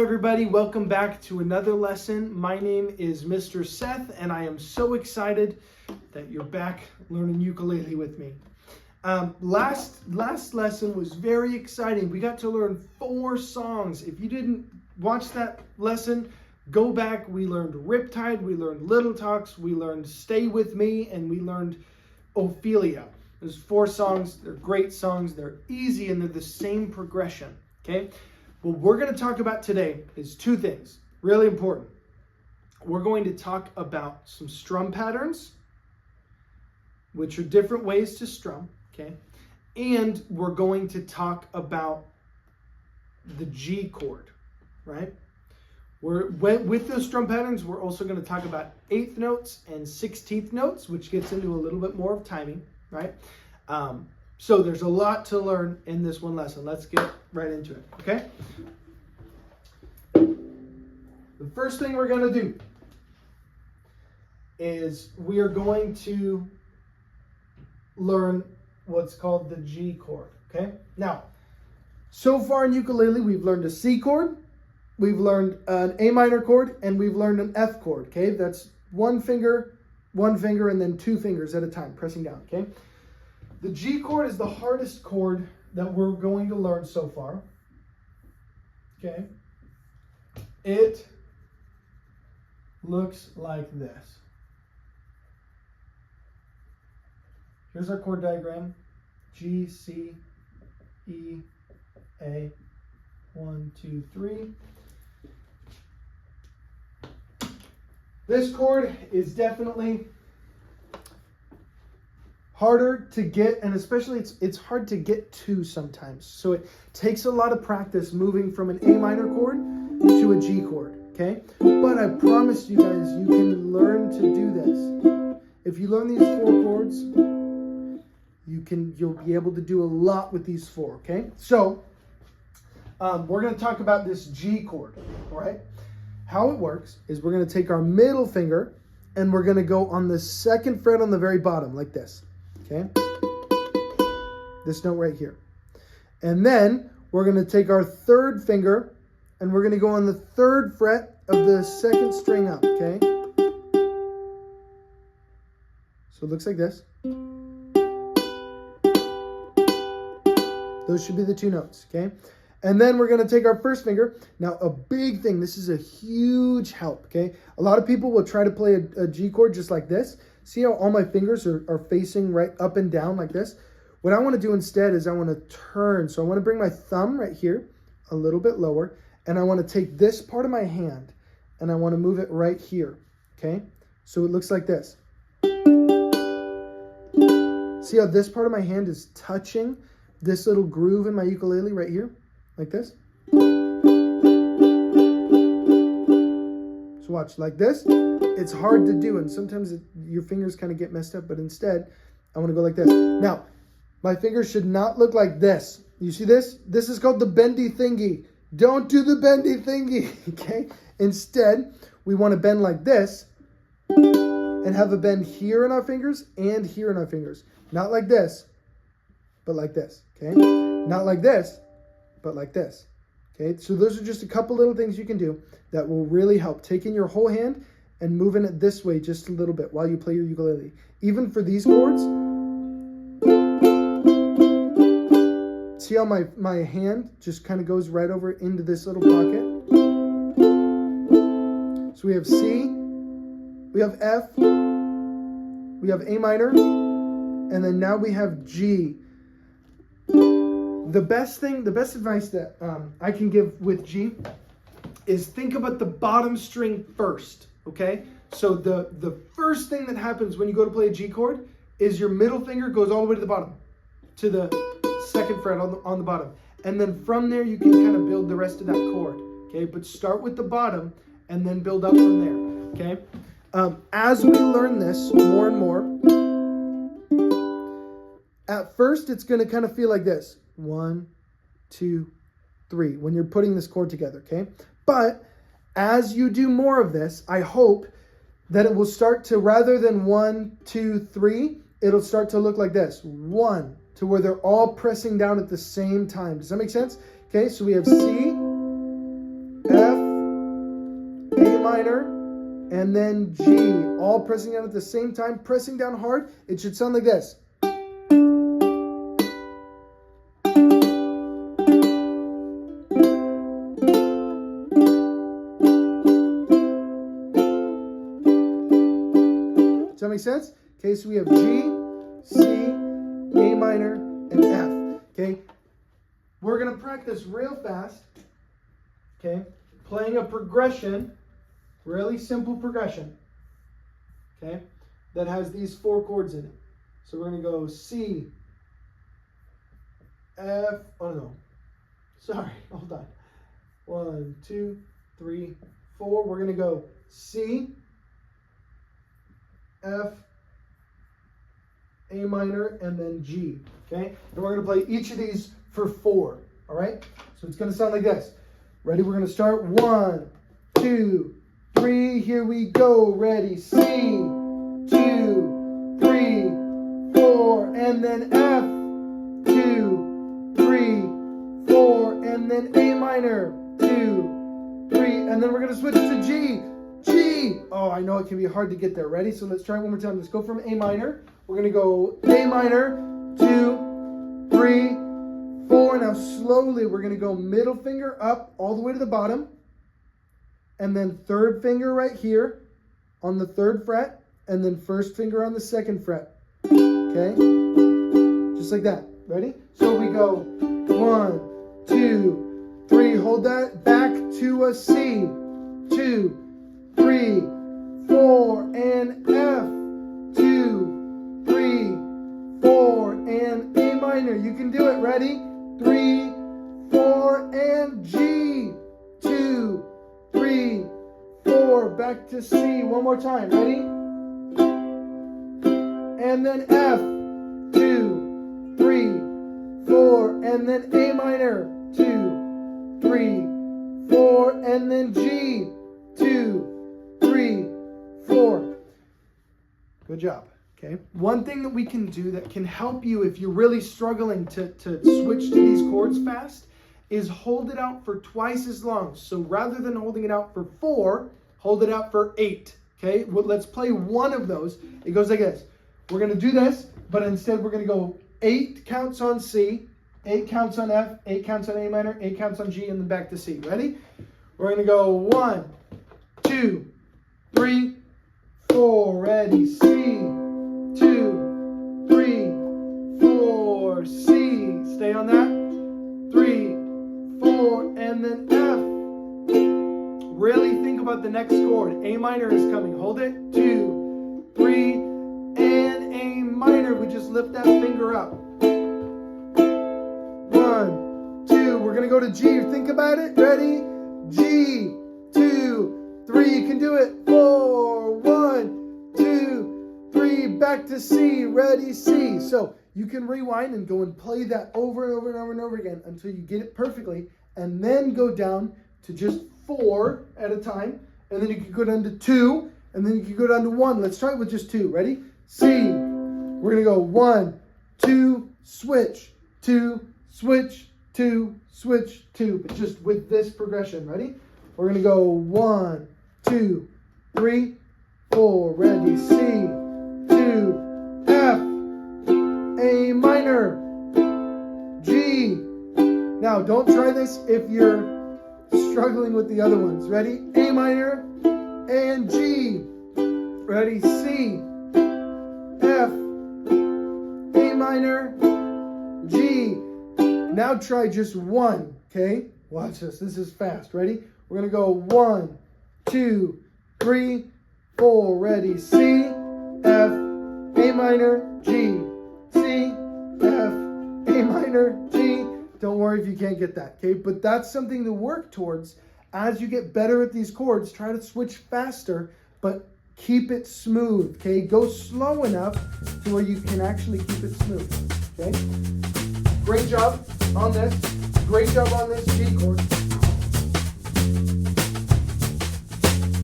everybody, welcome back to another lesson. My name is Mr. Seth and I am so excited that you're back learning ukulele with me. Last lesson was very exciting. We got to learn 4 songs. If you didn't watch that lesson, go back. We learned Riptide, we learned Little Talks, we learned Stay With Me, and we learned Ophelia. There's 4 songs. They're great songs. They're easy and they're the same progression. Okay? What we're going to talk about today is 2 things, really important. We're going to talk about some strum patterns, which are different ways to strum, okay? And we're going to talk about the G chord, right? With those strum patterns, we're also going to talk about 8th notes and 16th notes, which gets into a little bit more of timing, right? So there's a lot to learn in this one lesson. Let's get right into it, okay? The first thing we're going to do is we are going to learn what's called the G chord, okay? Now, so far in ukulele, we've learned a C chord, we've learned an A minor chord, and we've learned an F chord, okay? That's one finger, and then 2 fingers at a time, pressing down, okay? The G chord is the hardest chord that we're going to learn so far. Okay. It looks like this. Here's our chord diagram. G, C, E, A. 1, 2, 3. This chord is definitely harder to get, and especially it's hard to get to sometimes. So it takes a lot of practice moving from an A minor chord to a G chord, okay? But I promise you guys, you can learn to do this. If you learn these 4 chords, you'll be able to do a lot with these 4, okay? So we're going to talk about this G chord, all right? How it works is we're going to take our middle finger and we're going to go on the 2nd fret on the very bottom like this. Okay, this note right here. And then we're going to take our 3rd finger and we're going to go on the 3rd fret of the 2nd string up, okay? So it looks like this. Those should be the 2 notes, okay? And then we're going to take our 1st finger. Now, a big thing, this is a huge help, okay? A lot of people will try to play a G chord just like this. See how all my fingers are facing right up and down like this? What I want to do instead is I want to turn. So I want to bring my thumb right here a little bit lower, and I want to take this part of my hand and I want to move it right here, okay? So it looks like this. See how this part of my hand is touching this little groove in my ukulele right here? Like this. So watch, like this. It's hard to do, and sometimes your fingers kind of get messed up, but instead, I want to go like this. Now, my fingers should not look like this. You see this? This is called the bendy thingy. Don't do the bendy thingy, okay? Instead, we want to bend like this and have a bend here in our fingers and here in our fingers. Not like this, but like this, okay? Not like this, but like this, okay? So those are just a couple little things you can do that will really help. Taking your whole hand and moving it this way just a little bit while you play your ukulele. Even for these chords, see how my hand just kind of goes right over into this little pocket? So we have C, we have F, we have A minor, and then now we have G. The best advice that I can give with G is think about the bottom string first, okay? So the first thing that happens when you go to play a G chord is your middle finger goes all the way to the bottom, to the 2nd fret on the bottom. And then from there, you can kind of build the rest of that chord, okay? But start with the bottom and then build up from there, okay? As we learn this more and more, at first, it's going to kind of feel like this. 1, 2, 3, when you're putting this chord together, okay? But as you do more of this, I hope that it will start to, rather than 1, 2, 3, it'll start to look like this. 1, to where they're all pressing down at the same time. Does that make sense? Okay, so we have C, F, minor, and then G, all pressing down at the same time, pressing down hard. It should sound like this. Does that make sense? Okay, so we have G, C, A minor, and F. Okay, we're going to practice real fast. Okay, playing a progression, really simple progression. Okay, that has these 4 chords in it. So we're going to go C, F, oh no, sorry, hold on. 1, 2, 3, 4. We're going to go C, F, A minor, and then G, okay? And we're going to play each of these for 4, all right? So it's going to sound like this. Ready? We're going to start 1, 2, 3. Here we go. Ready? C, 2, 3, 4, and then F, 2, 3, 4, and then A minor, 2, 3, and then we're going to switch to G. G. Oh, I know it can be hard to get there. Ready? So let's try it one more time. Let's go from A minor. We're going to go A minor, 2, 3, 4. Now slowly we're going to go middle finger up all the way to the bottom. And then third finger right here on the 3rd fret. And then first finger on the 2nd fret. Okay? Just like that. Ready? So we go 1, 2, 3. Hold that. Back to a C. 2, 3, 4, and F, 2, 3, 4, and A minor. You can do it. Ready? 3, 4, and G, 2, 3, 4. Back to C. One more time. Ready? And then F, 2, 3, 4, and then A minor, 2, 3, 4, and then G, 2, 3, 4. Good job. Okay. One thing that we can do that can help you if you're really struggling to switch to these chords fast is hold it out for twice as long. So rather than holding it out for 4, hold it out for 8. Okay. Well, let's play one of those. It goes like this. We're going to do this, but instead we're going to go 8 counts on C, 8 counts on F, 8 counts on A minor, 8 counts on G, and then back to C. Ready? We're going to go 1, 2, 3, 4. Ready? C, 2, 3, 4. C. Stay on that. 3, 4, and then F. Really think about the next chord. A minor is coming. Hold it. 2, 3, and A minor. We just lift that finger up. 1, 2. We're going to go to G. Think about it. Ready? G, 2, 3. You can do it. 4, 1, 2, 3. Back to C. Ready? C. So you can rewind and go and play that over and over and over and over again until you get it perfectly, and then go down to just 4 at a time, and then you can go down to 2, and then you can go down to 1. Let's try it with just 2. Ready? C. We're going to go 1, 2, switch, 2, switch, 2, switch, 2, but just with this progression. Ready? We're going to go 1, 2, 3, 4. Ready? C, 2, F, A minor, G. Now, don't try this if you're struggling with the other ones. Ready? A minor and G. Ready? C, F, A minor, G. Now try just 1, okay? Watch this. This is fast. Ready? We're going to go 1, 2, 3, 4. Ready? C, F, A minor, G. C, F, A minor, G. Don't worry if you can't get that, okay? But that's something to work towards as you get better at these chords. Try to switch faster, but keep it smooth, okay? Go slow enough to where you can actually keep it smooth, okay? Great job on this. Great job on this G chord.